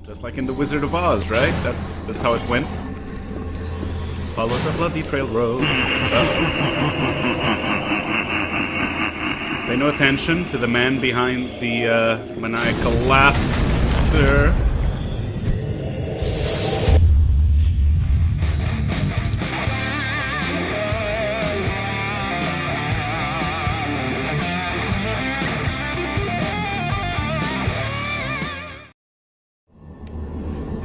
Just like in The Wizard of Oz, right? That's how it went. Follow the bloody trail road. Pay no attention to the man behind the maniacal laughter.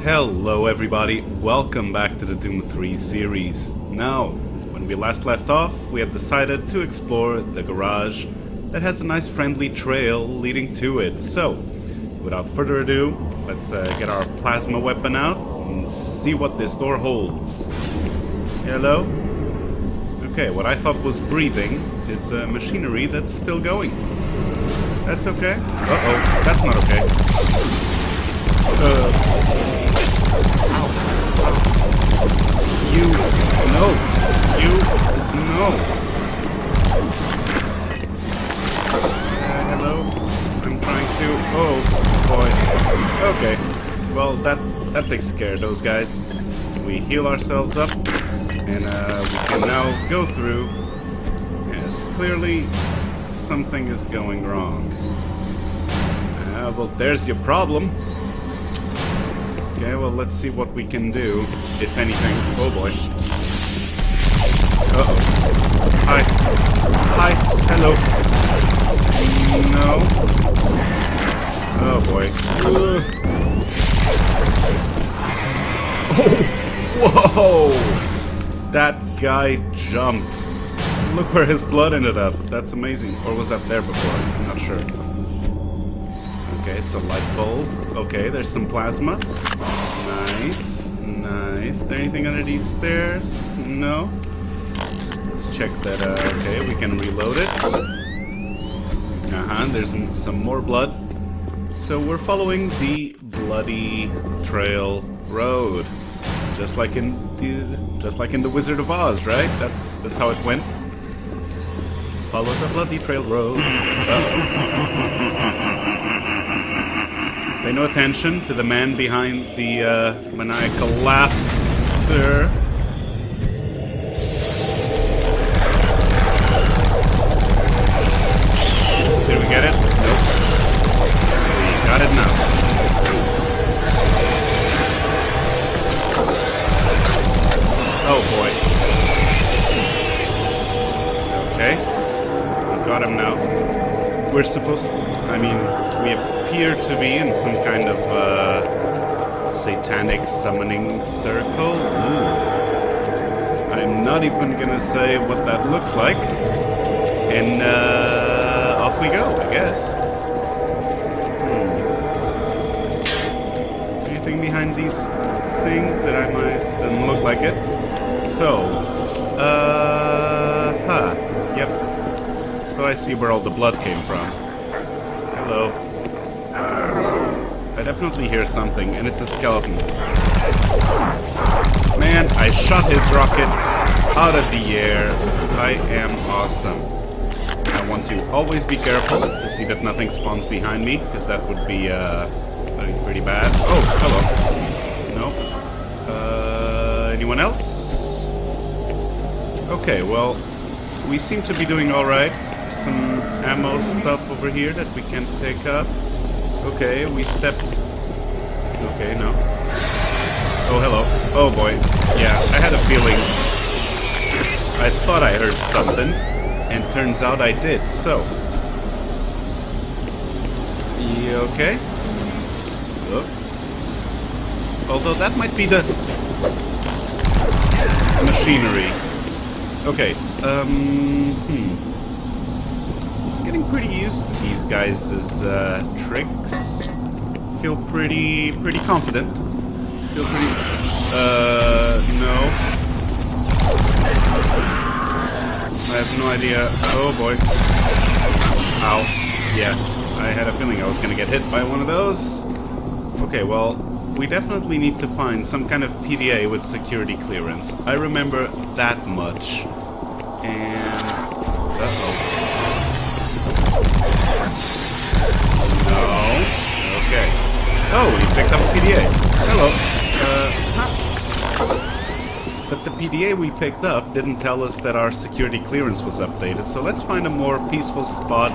Hello everybody, welcome back to the Doom 3 series. Now, when we last left off, we had decided to explore the garage that has a nice friendly trail leading to it. So, without further ado, let's get our plasma weapon out and see what this door holds. Hello? Okay, what I thought was breathing is machinery that's still going. That's okay. Uh-oh, that's not okay. You, no, hello? I'm trying to, oh boy. Okay, well that takes care of those guys. We heal ourselves up, and we can now go through. Yes, clearly something is going wrong. Well, there's your problem. Okay, well, let's see what we can do, if anything. Oh boy. Uh-oh. Hi. Hi. Hello. No. Oh boy. Oh, whoa! That guy jumped. Look where his blood ended up. That's amazing. Or was that there before? I'm not sure. Okay, it's a light bulb. Okay, there's some plasma. Nice, nice. Is there anything under these stairs? No. Let's check that. Okay, we can reload it. There's some more blood. So we're following the bloody trail road, just like in the Wizard of Oz, right? That's how it went. Follow the bloody trail road. Pay no attention to the man behind the maniacal laughter. Did we get it? Nope. We got it now. Oh boy. Okay. We got him now. We're supposed to, we appear to be in some kind of satanic summoning circle. Ooh. I'm not even gonna say what that looks like. And off we go, I guess. Anything behind these things that I might doesn't look like it. So, yep. So I see where all the blood came from. Hello. I definitely hear something, and it's a skeleton. Man, I shot his rocket out of the air. I am awesome. I want to always be careful to see that nothing spawns behind me, because that would be pretty bad. Oh, hello. No. Anyone else? Okay, well, we seem to be doing alright. Some ammo stuff over here that we can pick up. Okay, we stepped... Okay, no. Oh, hello. Oh, boy. Yeah, I had a feeling. I thought I heard something, and turns out I did, so... You okay? Look. Although that might be the... machinery. Okay, getting pretty used to these guys' tricks. Feel pretty confident. Feel pretty... no. I have no idea. Oh boy. Ow. Yeah, I had a feeling I was gonna get hit by one of those. Okay, well, we definitely need to find some kind of PDA with security clearance. I remember that much. And... uh-oh. No. Okay. Oh, he picked up a PDA. Hello. But the PDA we picked up didn't tell us that our security clearance was updated, so let's find a more peaceful spot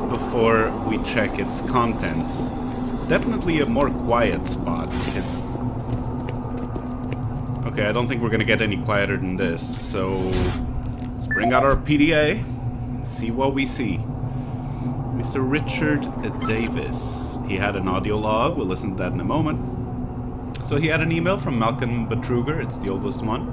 before we check its contents. Definitely a more quiet spot. Okay, I don't think we're gonna get any quieter than this, so let's bring out our PDA and see what we see. Mr. Richard Davis. He had an audio log, we'll listen to that in a moment. So he had an email from Malcolm Betruger, it's the oldest one.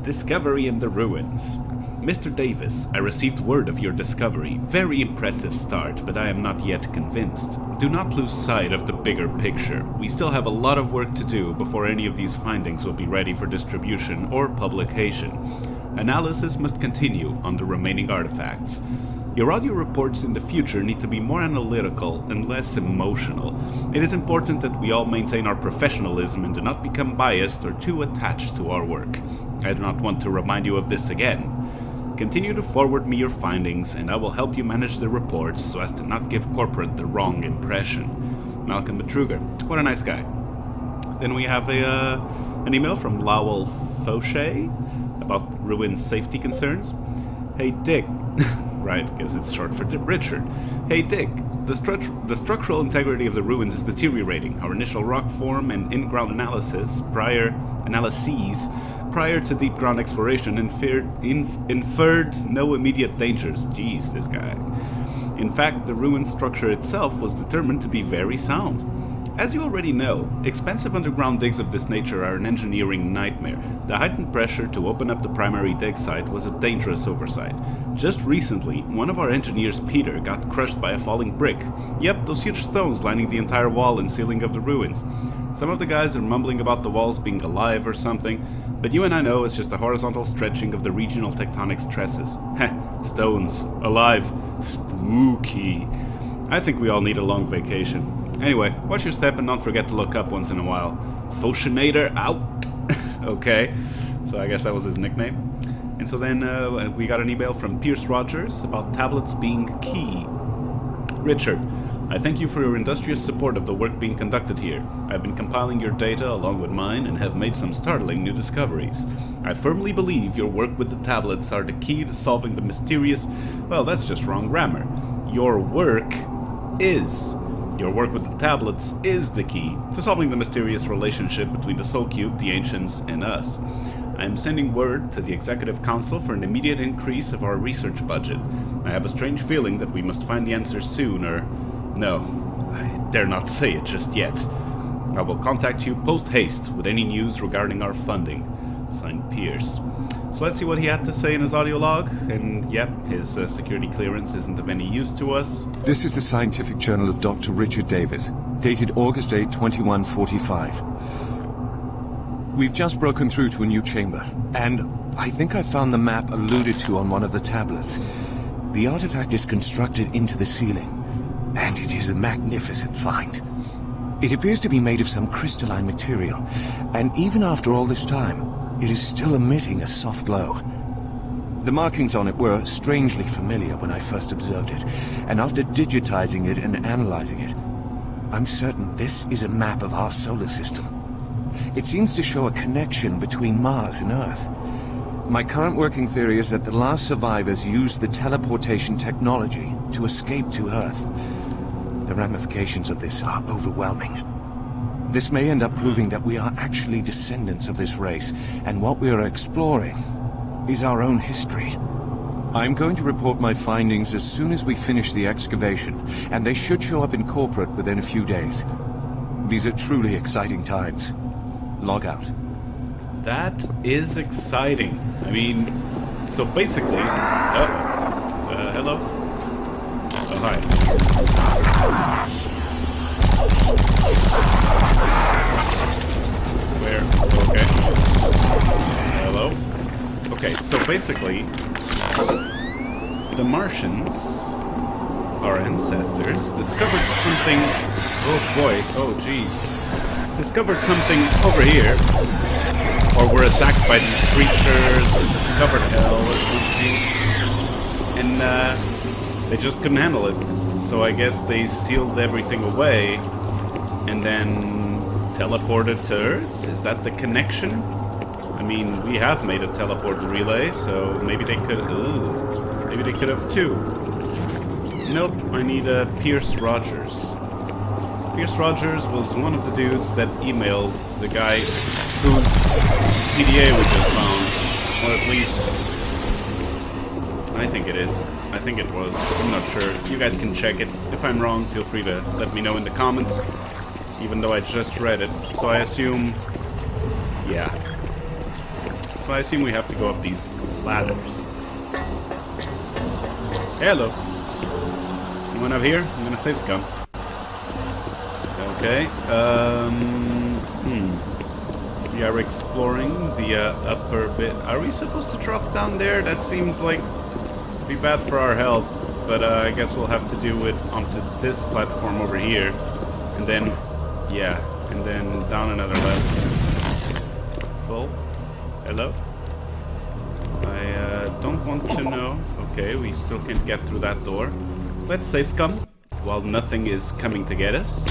Discovery in the ruins. Mr. Davis, I received word of your discovery. Very impressive start, but I am not yet convinced. Do not lose sight of the bigger picture. We still have a lot of work to do before any of these findings will be ready for distribution or publication. Analysis must continue on the remaining artifacts. Your audio reports in the future need to be more analytical and less emotional. It is important that we all maintain our professionalism and do not become biased or too attached to our work. I do not want to remind you of this again. Continue to forward me your findings, and I will help you manage the reports so as to not give corporate the wrong impression. Malcolm Betruger. What a nice guy. Then we have an email from Lowell Fauché about ruin safety concerns. Hey Dick. Right, because it's short for Richard. Hey Dick, the structural integrity of the ruins is deteriorating. Our initial rock form and in-ground analyses prior to deep ground exploration inferred no immediate dangers. Jeez, this guy. In fact, the ruin structure itself was determined to be very sound. As you already know, expensive underground digs of this nature are an engineering nightmare. The heightened pressure to open up the primary dig site was a dangerous oversight. Just recently, one of our engineers, Peter, got crushed by a falling brick. Yep, those huge stones lining the entire wall and ceiling of the ruins. Some of the guys are mumbling about the walls being alive or something, but you and I know it's just a horizontal stretching of the regional tectonic stresses. Heh, stones, alive, spooky. I think we all need a long vacation. Anyway, watch your step and don't forget to look up once in a while. Foshinator out! Okay, so I guess that was his nickname. And so then we got an email from Pierce Rogers about tablets being key. Richard, I thank you for your industrious support of the work being conducted here. I've been compiling your data along with mine and have made some startling new discoveries. I firmly believe your work with the tablets are the key to solving the mysterious... Well, that's just wrong grammar. Your work with the tablets is the key to solving the mysterious relationship between the Soul Cube, the Ancients, and us. I am sending word to the Executive Council for an immediate increase of our research budget. I have a strange feeling that we must find the answer soon, or... No, I dare not say it just yet. I will contact you post-haste with any news regarding our funding. Signed, Pierce. So let's see what he had to say in his audio log. And yep, his security clearance isn't of any use to us. This is the Scientific Journal of Dr. Richard Davis, dated August 8, 2145. We've just broken through to a new chamber, and I think I found the map alluded to on one of the tablets. The artifact is constructed into the ceiling, and it is a magnificent find. It appears to be made of some crystalline material, and even after all this time, it is still emitting a soft glow. The markings on it were strangely familiar when I first observed it, and after digitizing it and analyzing it, I'm certain this is a map of our solar system. It seems to show a connection between Mars and Earth. My current working theory is that the last survivors used the teleportation technology to escape to Earth. The ramifications of this are overwhelming. This may end up proving that we are actually descendants of this race, and what we are exploring is our own history. I'm going to report my findings as soon as we finish the excavation, and they should show up in corporate within a few days. These are truly exciting times. Log out. That is exciting. I mean, so basically... hello? Oh, hi. Where? Okay. Hello? Okay, so basically, the Martians, our ancestors, discovered something... Oh boy, oh jeez. Discovered something over here, or were attacked by these creatures, or discovered hell or something, and they just couldn't handle it. So I guess they sealed everything away and then teleported to Earth? Is that the connection? I mean, we have made a teleport relay, so maybe they could... Ooh, maybe they could have too. Nope, I need Pierce Rogers. Pierce Rogers was one of the dudes that emailed the guy whose PDA we just found. Or at least... I think it is. I think it was. I'm not sure. You guys can check it. If I'm wrong, feel free to let me know in the comments. Even though I just read it. So I assume... Yeah. So I assume we have to go up these ladders. Hello. Anyone up here? I'm gonna save scum. Okay. We are exploring the upper bit. Are we supposed to drop down there? That seems like be bad for our health, but I guess we'll have to do it onto this platform over here, and then, yeah, and then down another level. Full. Hello. I don't want to know. Okay, we still can't get through that door. Let's save scum while nothing is coming to get us.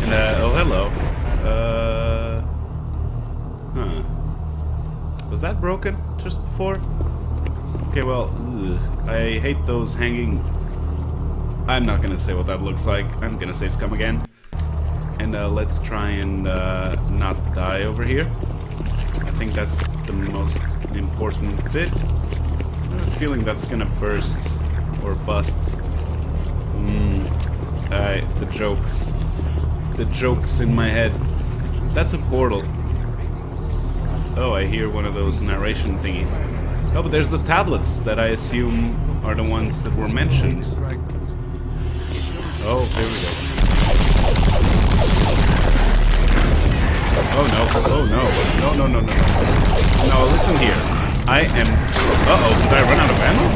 And oh hello. Huh. Was that broken just before? Okay, well, I hate those hanging... I'm not gonna say what that looks like. I'm gonna save scum again. And let's try and not die over here. I think that's the most important bit. I have a feeling that's gonna burst or bust. The jokes. The jokes in my head. That's a portal. Oh, I hear one of those narration thingies. Oh, but there's the tablets that I assume are the ones that were mentioned. Oh, there we go. Oh no, oh no. No, no, no, no, no. No, listen here. I am... Uh-oh, did I run out of ammo?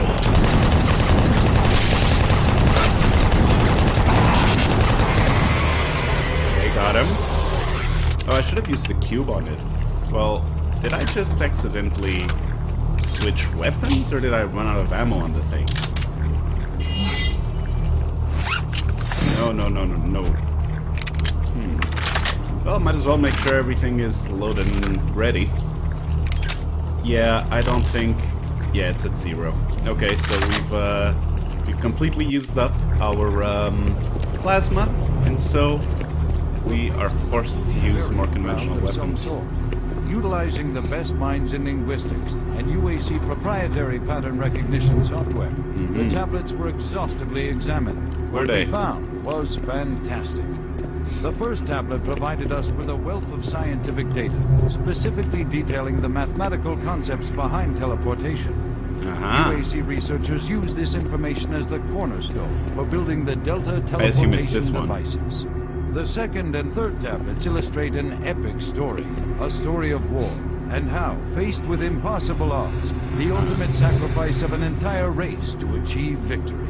Okay, got him. Oh, I should have used the cube on it. Well, did I just accidentally switch weapons, or did I run out of ammo on the thing? No, no, no, no, no. Well, might as well make sure everything is loaded and ready. Yeah, I don't think... Yeah, it's at 0. Okay, so we've completely used up our plasma, and so we are forced to use more conventional weapons. Utilizing the best minds in linguistics and UAC proprietary pattern recognition software, the tablets were exhaustively examined. What we found was fantastic. The first tablet provided us with a wealth of scientific data, specifically detailing the mathematical concepts behind teleportation. UAC researchers use this information as the cornerstone for building the Delta teleportation devices. The second and third tablets illustrate an epic story, a story of war, and how, faced with impossible odds, the ultimate sacrifice of an entire race to achieve victory.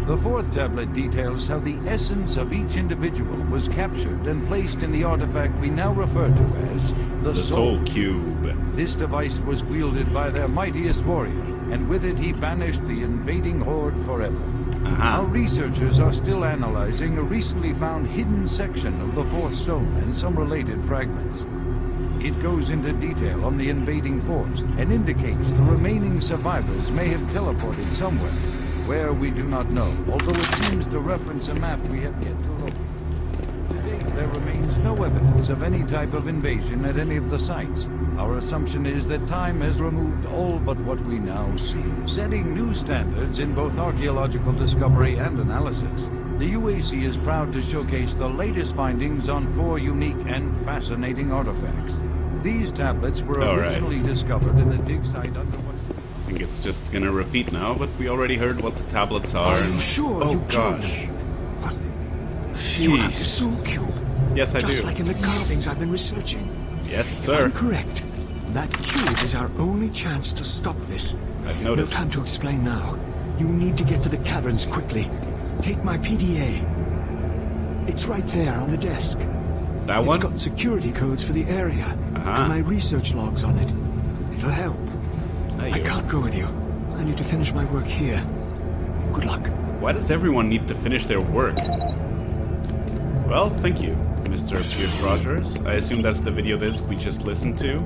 The fourth tablet details how the essence of each individual was captured and placed in the artifact we now refer to as the Soul Cube. This device was wielded by their mightiest warrior, and with it he banished the invading horde forever. Our researchers are still analyzing a recently found hidden section of the fourth stone and some related fragments. It goes into detail on the invading force and indicates the remaining survivors may have teleported somewhere, where we do not know, although it seems to reference a map we have yet to look. To date, there remains no evidence of any type of invasion at any of the sites. Our assumption is that time has removed all but what we now see, setting new standards in both archaeological discovery and analysis. The UAC is proud to showcase the latest findings on 4 unique and fascinating artifacts. These tablets were originally discovered in the dig site underwater. I think it's just gonna repeat now, but we already heard what the tablets are. Are you sure you killed them? What? You have the Soul Cube. Yes, I do. Just like in the carvings I've been researching. Yes, sir. I'm correct. That cube is our only chance to stop this. I've noticed. No time to explain now. You need to get to the caverns quickly. Take my PDA. It's right there on the desk. That one? It's got security codes for the area. And my research logs on it. It'll help. I can't go with you. I need to finish my work here. Good luck. Why does everyone need to finish their work? Well, thank you, Mr. Pierce Rogers. I assume that's the video disc we just listened to.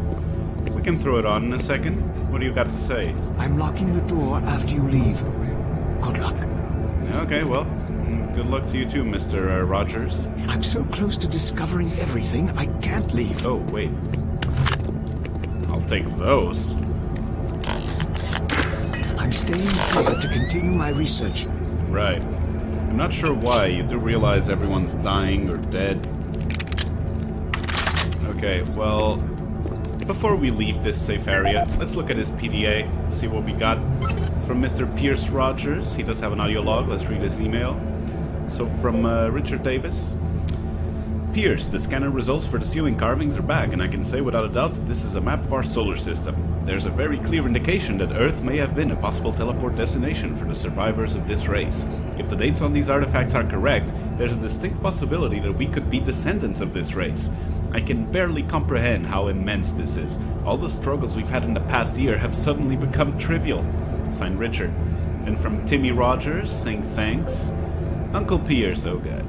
We can throw it on in a second. What do you got to say? I'm locking the door after you leave. Good luck. Okay, well, good luck to you too, Mr. Rogers. I'm so close to discovering everything, I can't leave. Oh, wait. I'll take those. I'm staying here to continue my research. Right. I'm not sure why. You do realize everyone's dying or dead. Okay, well, before we leave this safe area, let's look at his PDA, see what we got from Mr. Pierce Rogers. He does have an audio log. Let's read his email. So from Richard Davis. Pierce, the scanner results for the ceiling carvings are back, and I can say without a doubt that this is a map of our solar system. There's a very clear indication that Earth may have been a possible teleport destination for the survivors of this race. If the dates on these artifacts are correct, there's a distinct possibility that we could be descendants of this race. I can barely comprehend how immense this is. All the struggles we've had in the past year have suddenly become trivial. Signed, Richard. And from Timmy Rogers, saying thanks. Uncle Pierce, oh god.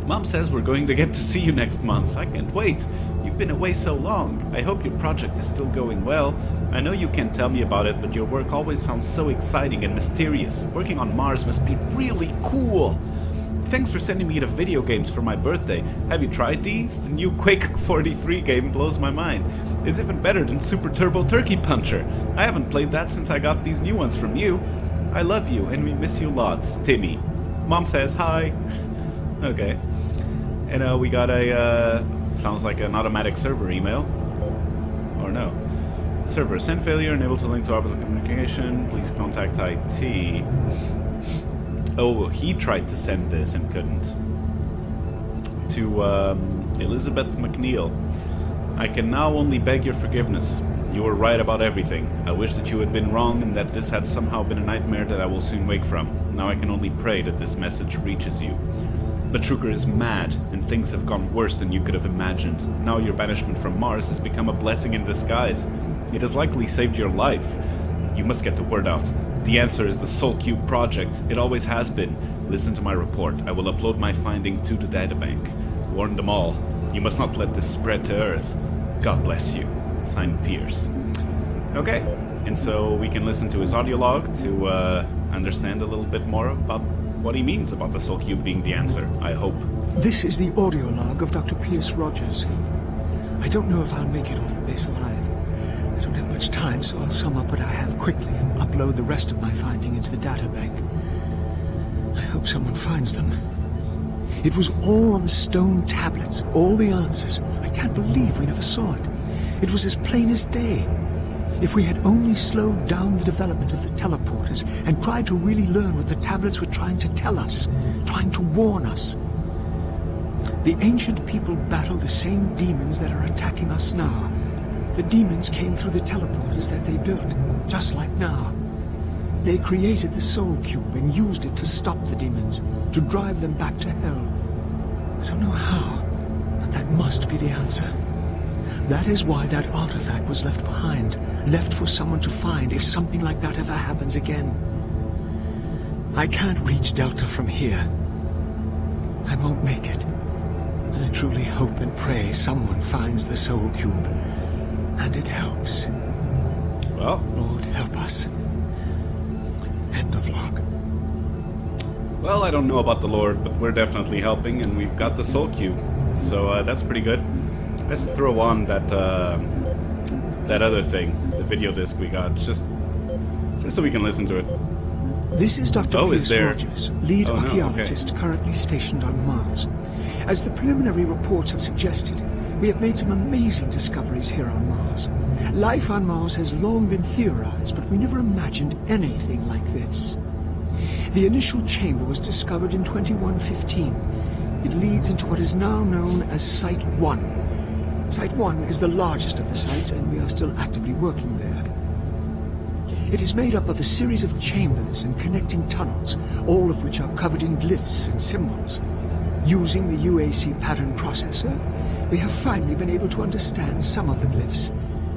Mom says we're going to get to see you next month. I can't wait. You've been away so long. I hope your project is still going well. I know you can't tell me about it, but your work always sounds so exciting and mysterious. Working on Mars must be really cool. Thanks for sending me the video games for my birthday. Have you tried these? The new Quake 43 game blows my mind. It's even better than Super Turbo Turkey Puncher. I haven't played that since I got these new ones from you. I love you and we miss you lots, Timmy. Mom says hi. Okay. And we got a, sounds like an automatic server email. Or no. Server, send failure, unable to link to orbital communication. Please contact IT. Oh, he tried to send this and couldn't. To Elizabeth McNeil. I can now only beg your forgiveness. You were right about everything. I wish that you had been wrong and that this had somehow been a nightmare that I will soon wake from. Now I can only pray that this message reaches you. But Trucker is mad, and things have gone worse than you could have imagined. Now your banishment from Mars has become a blessing in disguise. It has likely saved your life. You must get the word out. The answer is the Soul Cube project. It always has been. Listen to my report. I will upload my finding to the databank. Warn them all. You must not let this spread to Earth. God bless you. Signed, Pierce. Okay, and so we can listen to his audio log to understand a little bit more about what he means about the Soul Cube being the answer, I hope. This is the audio log of Dr. Pierce Rogers. I don't know if I'll make it off the base alive. I don't have much time, so I'll sum up what I have quickly and upload the rest of my finding into the databank. I hope someone finds them. It was all on the stone tablets, all the answers. I can't believe we never saw it. It was as plain as day. If we had only slowed down the development of the teleporters and tried to really learn what the tablets were trying to tell us, trying to warn us. The ancient people battle the same demons that are attacking us now. The demons came through the teleporters that they built, just like now. They created the Soul Cube and used it to stop the demons, to drive them back to hell. I don't know how, but that must be the answer. That is why that artifact was left behind, left for someone to find if something like that ever happens again. I can't reach Delta from here. I won't make it. I truly hope and pray someone finds the Soul Cube, and it helps. Well, Lord, help us. End of log. Well, I don't know about the Lord, but we're definitely helping, and we've got the Soul Cube, so that's pretty good. Let's throw on that that other thing, the video disc we got, just so we can listen to it. This is Dr. Pierce there... Rogers, lead no, archaeologist okay. currently stationed on Mars. As the preliminary reports have suggested, we have made some amazing discoveries here on Mars. Life on Mars has long been theorized, but we never imagined anything like this. The initial chamber was discovered in 2115. It leads into what is now known as Site 1. Site 1 is the largest of the sites, and we are still actively working there. It is made up of a series of chambers and connecting tunnels, all of which are covered in glyphs and symbols. Using the UAC pattern processor, we have finally been able to understand some of the glyphs,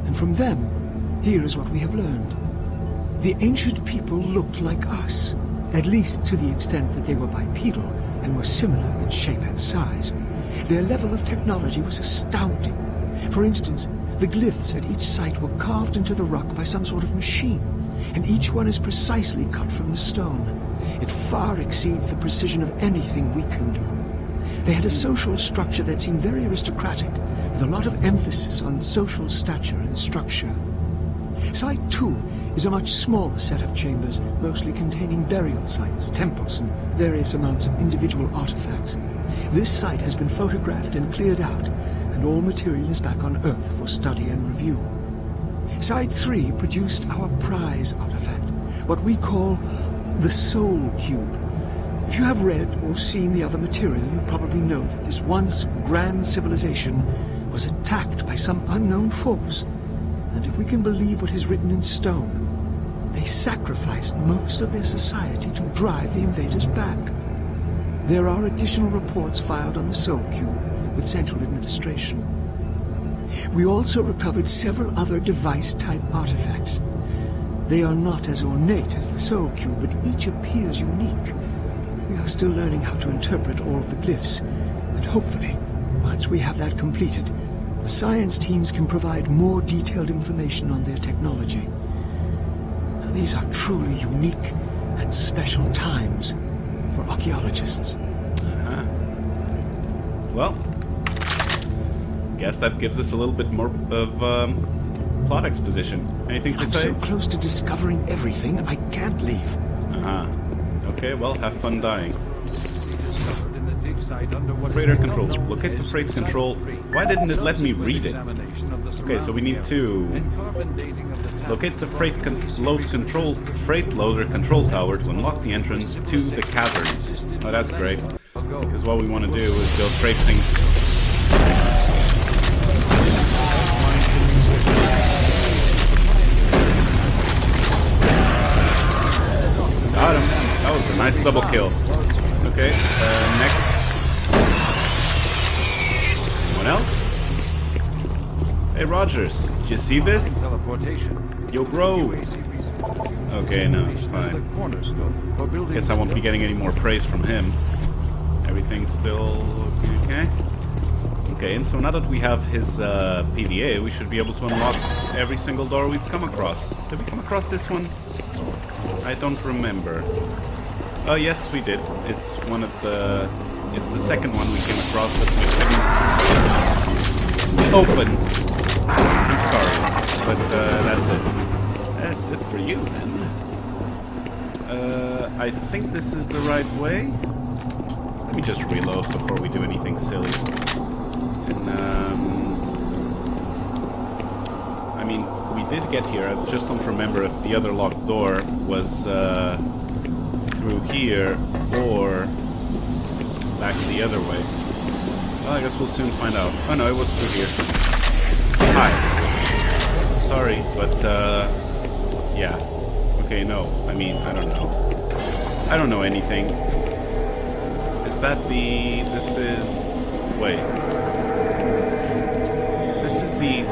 and from them, here is what we have learned. The ancient people looked like us, at least to the extent that they were bipedal and were similar in shape and size. Their level of technology was astounding. For instance, the glyphs at each site were carved into the rock by some sort of machine, and each one is precisely cut from the stone. It far exceeds the precision of anything we can do. They had a social structure that seemed very aristocratic, with a lot of emphasis on social stature and structure. Site 2 is a much smaller set of chambers, mostly containing burial sites, temples, and various amounts of individual artifacts. This site has been photographed and cleared out, and all material is back on Earth for study and review. Site 3 produced our prize artifact, what we call the Soul Cube. If you have read or seen the other material, you probably know that this once grand civilization was attacked by some unknown force. And if we can believe what is written in stone, they sacrificed most of their society to drive the invaders back. There are additional reports filed on the Soul Cube with Central Administration. We also recovered several other device-type artifacts. They are not as ornate as the Soul Cube, but each appears unique. We are still learning how to interpret all of the glyphs, and hopefully, once we have that completed, the science teams can provide more detailed information on their technology. Now, these are truly unique and special times for archaeologists. Well, guess that gives us a little bit more of plot exposition. Anything to say? I'm so close to discovering everything, I can't leave. Okay, well, have fun dying. Freighter control. Locate the freight control. Why didn't it let me read it? Okay, so we need to locate the freight loader control tower to unlock the entrance to the caverns. Oh, that's great. Because what we want to do is go traipsing. Got him. That was a nice double kill. Okay, next. Anyone else? Hey, Rogers, did you see this? Yo, bro. Okay, no, it's fine. Guess I won't be getting any more praise from him. Everything's still okay? Okay, and so now that we have his PDA, we should be able to unlock every single door we've come across. Did we come across this one? I don't remember. Oh, yes, we did. It's one of the... It's the second one we came across that we couldn't open. I'm sorry, but that's it. That's it for you, then. I think this is the right way. Let me just reload before we do anything silly. And, I mean, we did get here. I just don't remember if the other locked door was through here or back the other way. Well, I guess we'll soon find out. Oh no, it was through here. Hi. Sorry, but yeah. Okay, no. I mean, I don't know. I don't know anything. Is that the... This is... Wait. This is the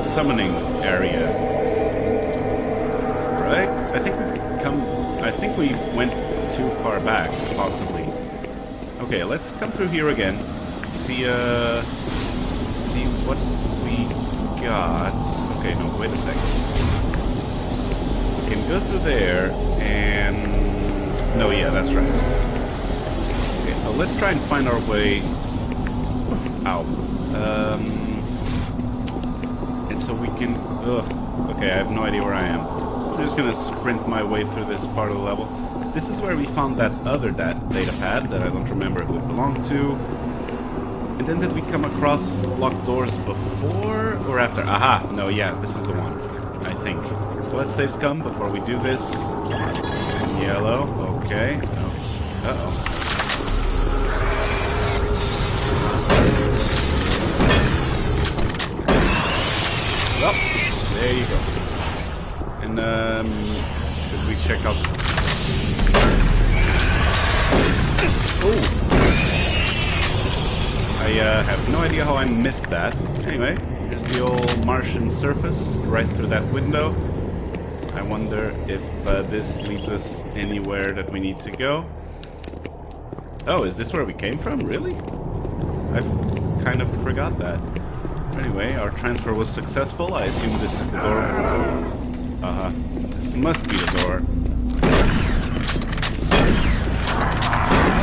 summoning area. Right? I think we've come... I think we went too far back, possibly. Okay, let's come through here again. See what we got. Okay, no, wait a second. We can go through there, and... No, yeah, that's right. Okay, so let's try and find our way... Ow. And so we can... Ugh. Okay, I have no idea where I am. So I'm just gonna sprint my way through this part of the level. This is where we found that other data pad that I don't remember who it belonged to. And then did we come across locked doors before or after? Aha! No, yeah, this is the one, I think. So let's save scum before we do this. Yellow, okay. Uh-oh. Well, there you go. And, should we check out... Oh! I have no idea how I missed that. Anyway, here's the old Martian surface right through that window. I wonder if this leads us anywhere that we need to go. Oh, is this where we came from? Really? I kind of forgot that. Anyway, our transfer was successful. I assume this is the door. This must be the door.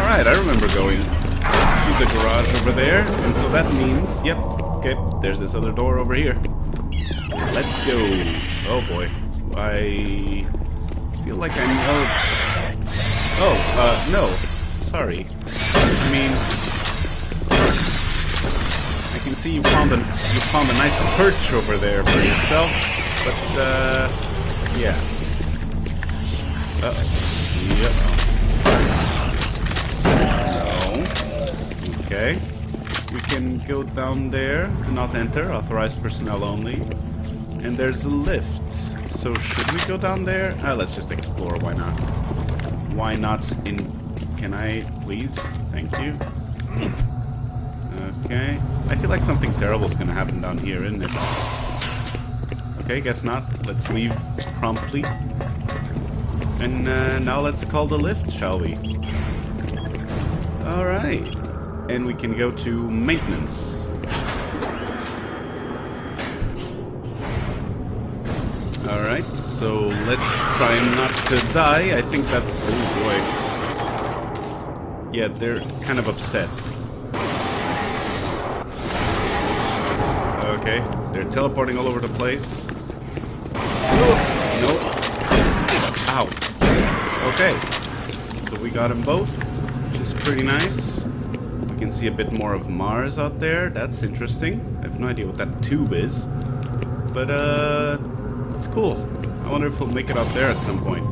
Alright, I remember going to the garage over there. And so that means, yep, okay, there's this other door over here. Let's go. Oh boy. I feel like I know... Oh, no. Sorry. I mean... I can see you found a nice perch over there for yourself, but, yeah. Yep. No. Okay. We can go down there. Do not enter. Authorized personnel only. And there's a lift. So should we go down there? Let's just explore. Why not? Why not in... Can I, please? Thank you. Okay. I feel like something terrible is going to happen down here, isn't it? Okay, guess not. Let's leave promptly. And now let's call the lift, shall we? Alright. And we can go to maintenance. Alright, so let's try not to die. I think that's... Oh boy. Yeah, they're kind of upset. Okay, they're teleporting all over the place. Nope. Ow. Okay. So we got them both, which is pretty nice. We can see a bit more of Mars out there. That's interesting. I have no idea what that tube is. But, it's cool. I wonder if we'll make it out there at some point.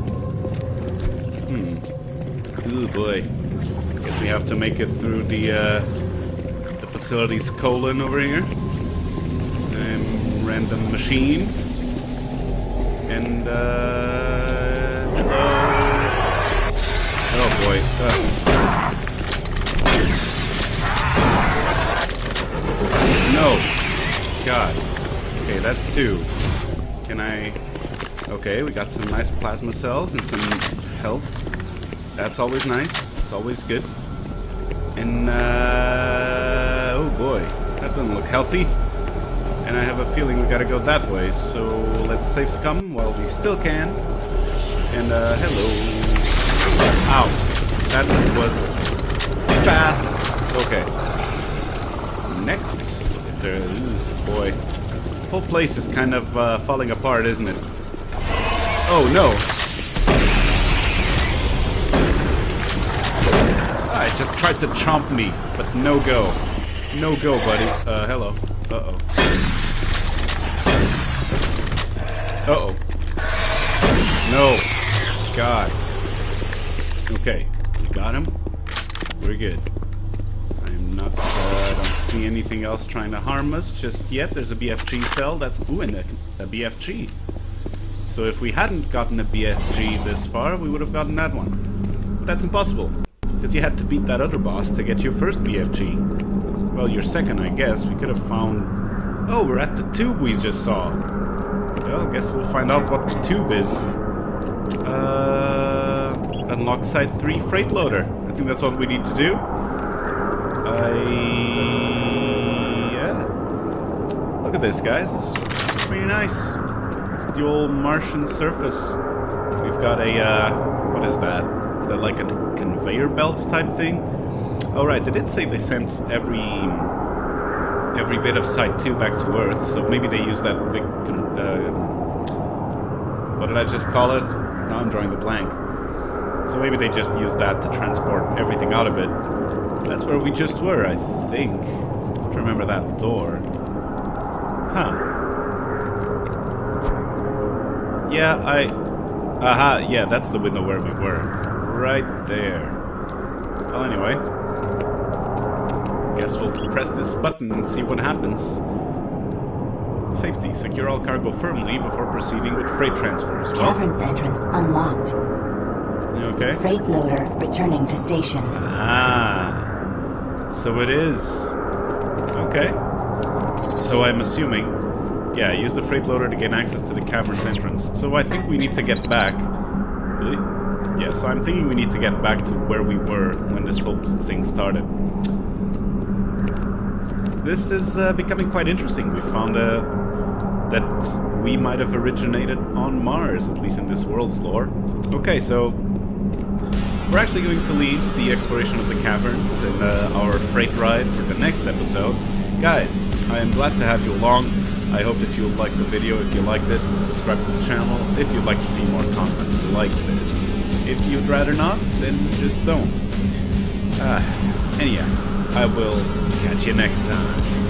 Ooh, boy. Guess we have to make it through the facility's colon over here. Random machine. And, hello. Oh boy. No. God. Okay, that's 2. Can I... Okay, we got some nice plasma cells and some health. That's always nice. It's always good. And, oh boy. That doesn't look healthy. And I have a feeling we gotta go that way, so let's save scum while we still can. And, hello. Ow. That was fast. Okay. Next. If there... Ooh, boy. The whole place is kind of falling apart, isn't it? Oh, no. I just tried to chomp me, but no go. No go, buddy. Hello. Uh-oh. Uh-oh. No. God. Okay. We got him. We're good. I'm not, I don't see anything else trying to harm us just yet. There's a BFG cell. That's... Ooh, and a BFG. So if we hadn't gotten a BFG this far, we would have gotten that one. But that's impossible. Because you had to beat that other boss to get your first BFG. Well, your second, I guess. We could have found... Oh, we're at the tube we just saw. Well, I guess we'll find out what the tube is. Unlock Site 3 freight loader. I think that's what we need to do. Yeah. Look at this, guys. It's pretty nice. It's the old Martian surface. We've got a, what is that? Is that like a conveyor belt type thing? Oh, right. They did say they sent every bit of Site 2 back to Earth, so maybe they use that big, what did I just call it? Now I'm drawing the blank. So maybe they just use that to transport everything out of it. That's where we just were, I think. I don't remember that door. Huh. Yeah, aha, yeah, that's the window where we were. Right there. Well, anyway. Guess we'll press this button and see what happens. Safety. Secure all cargo firmly before proceeding with freight transfers. Well, Caverns entrance unlocked. Okay. Freight loader returning to station. Ah. So it is. Okay. So I'm assuming... Yeah, use the freight loader to gain access to the cavern's entrance. So I think we need to get back... Really? Yeah, so I'm thinking we need to get back to where we were when this whole thing started. this is becoming quite interesting. We found that we might have originated on Mars, at least in this world's lore. Okay, so we're actually going to leave the exploration of the caverns and our freight ride for the next episode. Guys, I am glad to have you along. I hope that you'll like the video. If you liked it, subscribe to the channel if you'd like to see more content like this. If you'd rather not, then just don't. Anyhow, I will catch you next time.